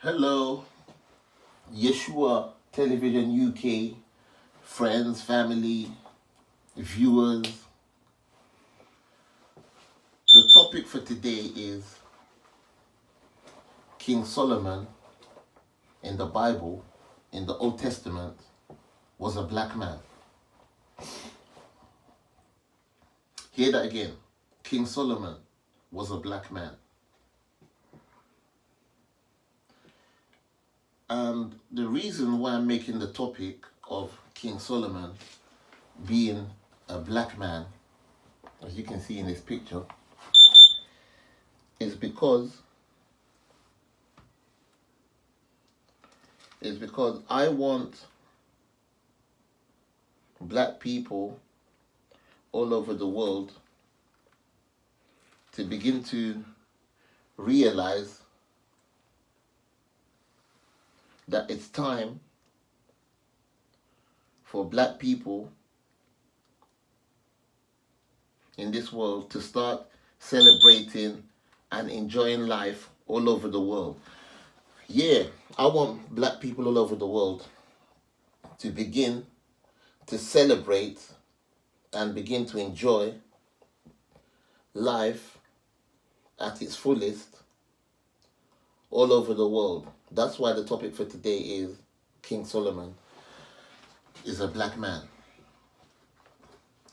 Hello, Yeshua Television UK, friends, family, viewers. The topic for today is King Solomon in the Bible, in the Old Testament, was a black man. Hear that again. King Solomon was a black man. And the reason why I'm making the topic of King Solomon being a black man, as you can see in this picture, is because I want black people all over the world to begin to realize that it's time for black people in this world to start celebrating and enjoying life all over the world. Yeah, I want black people all over the world to begin to celebrate and begin to enjoy life at its fullest all over the world. That's why the topic for today is King Solomon is a black man.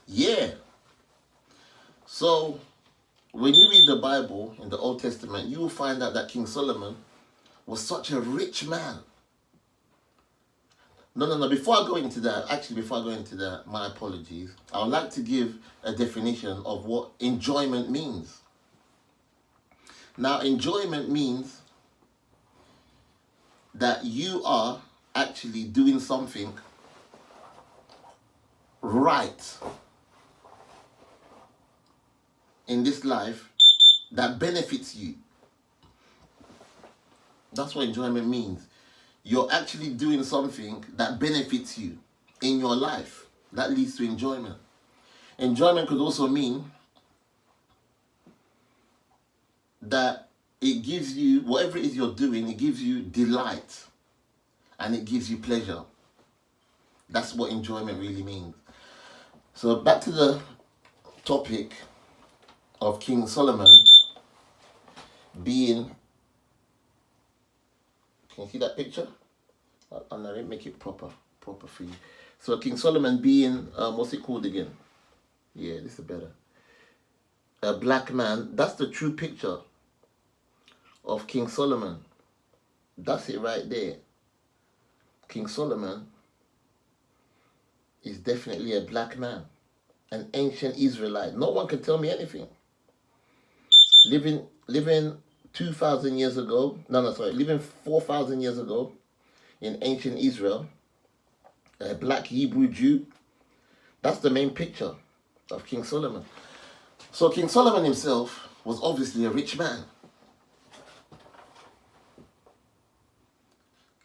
Yeah. So when you read the Bible in the Old Testament, you will find out that King Solomon was such a rich man. No. Before I go into that, my apologies. I would like to give a definition of what enjoyment means. Now, enjoyment means that you are actually doing something right in this life that benefits you. That's what enjoyment means. You're actually doing something that benefits you in your life. That leads to enjoyment. Enjoyment could also mean that it gives you, whatever it is you're doing, it gives you delight and it gives you pleasure. That's what enjoyment really means. So back to the topic of King Solomon being, can you see that picture? I'll make it proper for you. So King Solomon being, what's it called again? Yeah, this is better. A black man. That's the true picture of King Solomon. That's it right there. King Solomon is definitely a black man, an ancient Israelite. No one can tell me anything. Living 2,000 years ago, living 4,000 years ago in ancient Israel, a black Hebrew Jew. That's the main picture of King Solomon. So King Solomon himself was obviously a rich man.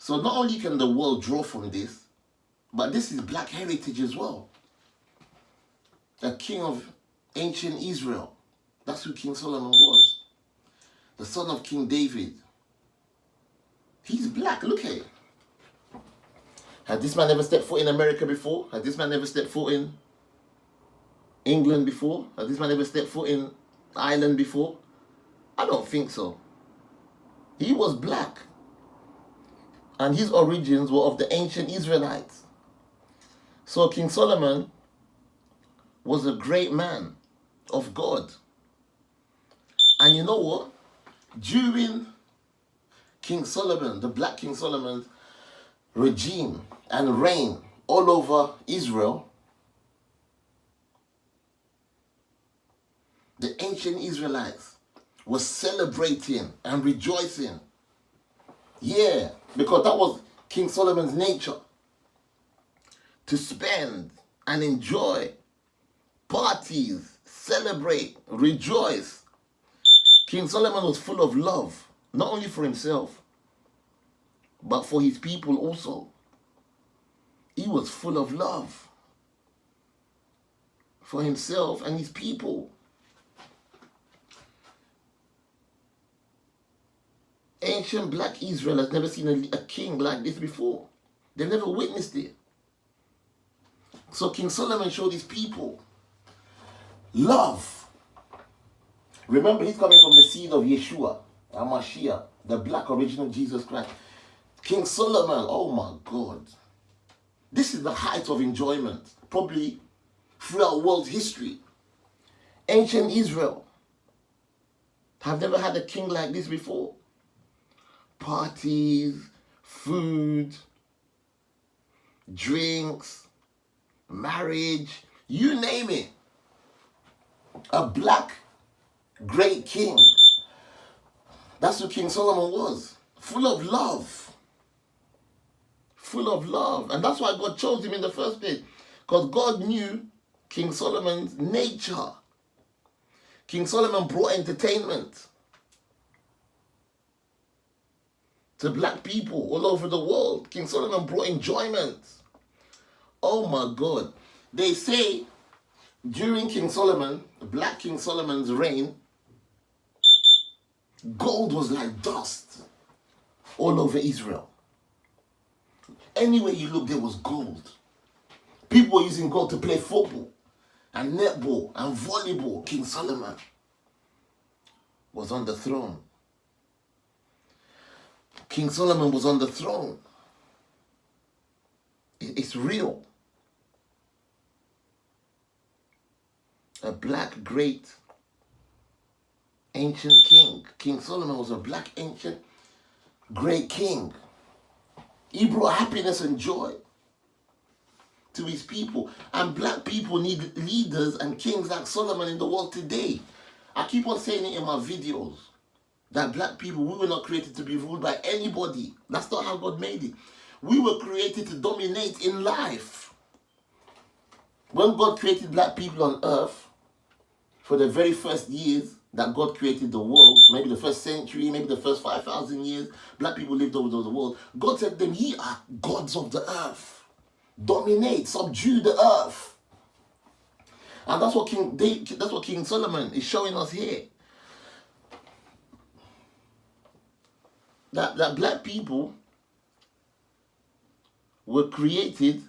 So not only can the world draw from this, but this is black heritage as well. A king of ancient Israel. That's who King Solomon was. The son of King David. He's black, look at it. Had this man ever stepped foot in America before? Had this man ever stepped foot in England before? Had this man ever stepped foot in Ireland before? I don't think so. He was black. And his origins were of the ancient Israelites. So King Solomon was a great man of God. And you know what? During King Solomon, the black King Solomon's regime and reign all over Israel, the ancient Israelites were celebrating and rejoicing. Yeah, because that was King Solomon's nature. To spend and enjoy, parties, celebrate, rejoice. King Solomon was full of love, not only for himself, but for his people also. He was full of love for himself and his people. Ancient black Israel has never seen a king like this before. They've never witnessed it. So King Solomon showed his people love. Remember, he's coming from the seed of Yeshua, Mashiach, the black original Jesus Christ. King Solomon, oh my God. This is the height of enjoyment, probably throughout world history. Ancient Israel have never had a king like this before. Parties, food, drinks, marriage, you name it. A black great king. That's who King Solomon was. Full of love. Full of love. And that's why God chose him in the first place. Because God knew King Solomon's nature. King Solomon brought entertainment to black people all over the world. King Solomon brought enjoyment. Oh my God. They say during King Solomon, black King Solomon's reign, gold was like dust all over Israel. Anywhere you look, there was gold. People were using gold to play football and netball and volleyball. King Solomon was on the throne. King Solomon was on the throne. It's real. A black great ancient king. King Solomon was a black ancient great king. He brought happiness and joy to his people. And black people need leaders and kings like Solomon in the world today. I keep on saying it in my videos, that black people, we were not created to be ruled by anybody. That's not how God made it. We were created to dominate in life. When God created black people on earth, for the very first years that God created the world, maybe the first century, maybe the first 5,000 years, black people lived over the world. God said to them, ye are gods of the earth. Dominate, subdue the earth. And that's what King Solomon is showing us here. That black people were created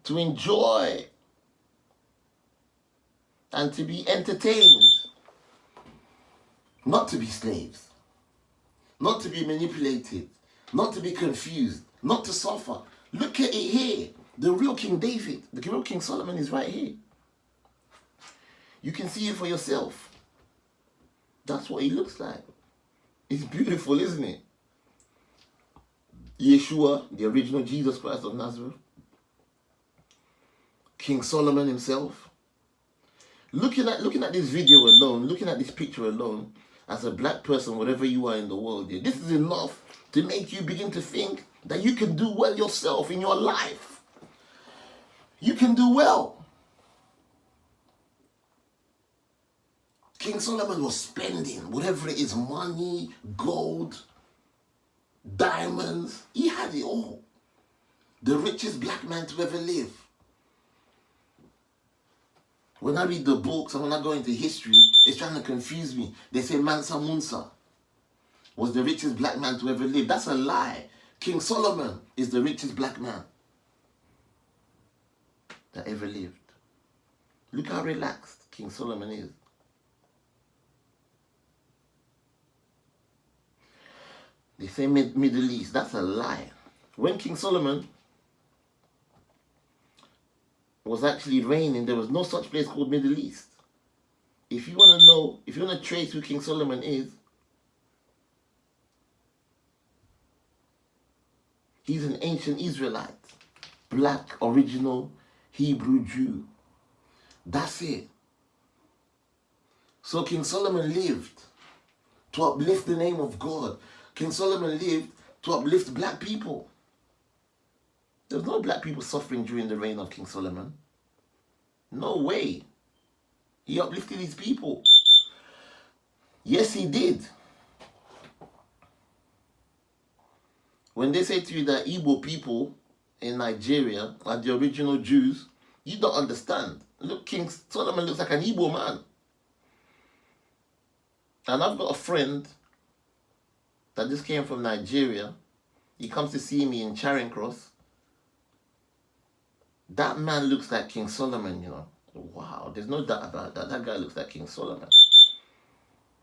to enjoy and to be entertained, not to be slaves, not to be manipulated, not to be confused, not to suffer. Look at it here. The real King David, the real King Solomon is right here. You can see it for yourself. That's what he looks like. It's beautiful, isn't it? Yeshua, the original Jesus Christ of Nazareth. King Solomon himself. Looking at this video alone, looking at this picture alone, as a black person, wherever you are in the world, this is enough to make you begin to think that you can do well yourself in your life. You can do well. King Solomon was spending whatever it is, money, gold, diamonds. He had it all. The richest black man to ever live. When I read the books and when I go into history, it's trying to confuse me. They say Mansa Musa was the richest black man to ever live. That's a lie. King Solomon is the richest black man that ever lived. Look how relaxed King Solomon is. They say Middle East. That's a lie. When King Solomon was actually reigning, there was no such place called Middle East. If you want to know, if you want to trace who King Solomon is, he's an ancient Israelite, black, original Hebrew Jew. That's it. So King Solomon lived to uplift the name of God. King Solomon lived to uplift black people. There was no black people suffering during the reign of King Solomon. No way. He uplifted his people. Yes, he did. When they say to you that Igbo people in Nigeria are the original Jews, you don't understand. Look, King Solomon looks like an Igbo man. And I've got a friend that just came from Nigeria. He comes to see me in Charing Cross. That man looks like King Solomon, you know. Wow, there's no doubt about that. That guy looks like King Solomon.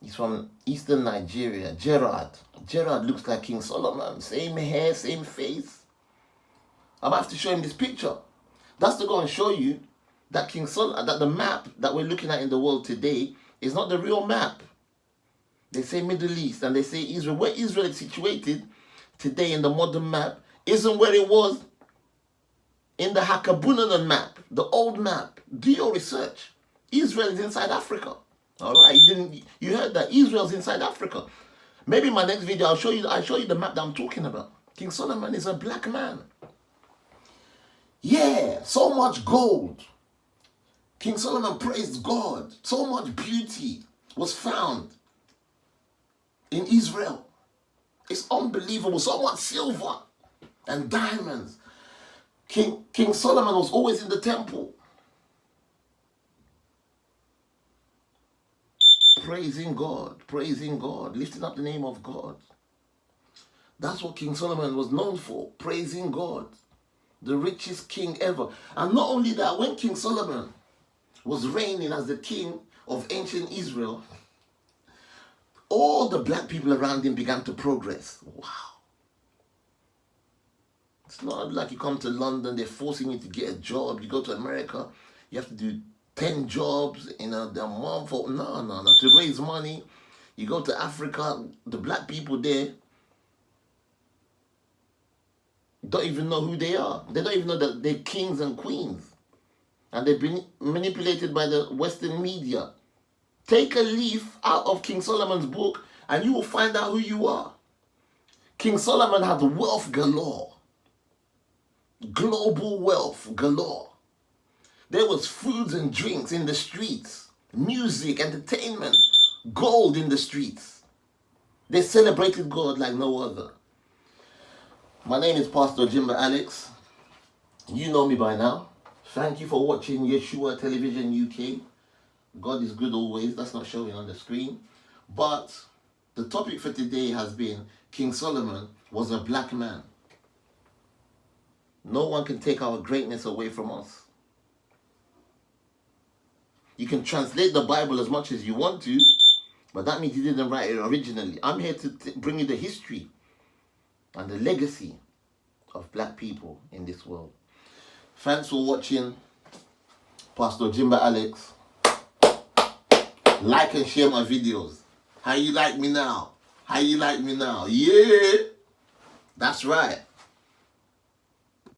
He's from Eastern Nigeria. Gerard. Gerard looks like King Solomon. Same hair, same face. I'm about to show him this picture. That's to go and show you that King Solomon, that the map that we're looking at in the world today is not the real map. They say Middle East and they say Israel. Where Israel is situated today in the modern map isn't where it was in the Hakabunanan map, the old map. Do your research. Israel is inside Africa. All right, you heard that Israel's inside Africa. Maybe in my next video I'll show you the map that I'm talking about. King Solomon is a black man. Yeah, so much gold. King Solomon praised God. So much beauty was found in Israel. It's unbelievable. So much silver and diamonds. King Solomon was always in the temple, praising God, lifting up the name of God. That's what King Solomon was known for, praising God, the richest king ever. And not only that, when King Solomon was reigning as the king of ancient Israel, all the black people around him began to progress. Wow. It's not like you come to London, they're forcing you to get a job. You go to America, you have to do 10 jobs in a month. No. To raise money, you go to Africa, the black people there don't even know who they are. They don't even know that they're kings and queens. And they've been manipulated by the Western media. Take a leaf out of King Solomon's book and you will find out who you are. King Solomon had wealth galore. Global wealth galore. There was foods and drinks in the streets. Music, entertainment, gold in the streets. They celebrated God like no other. My name is Pastor Jimba Alex. You know me by now. Thank you for watching Yeshua Television UK. God is good always. That's not showing on the screen. But the topic for today has been King Solomon was a black man. No one can take our greatness away from us. You can translate the Bible as much as you want to, but that means you didn't write it originally. I'm here to bring you the history and the legacy of black people in this world. Thanks for watching Pastor Jimba Alex. Like and share my videos. How you like me now? How you like me now? Yeah, that's right.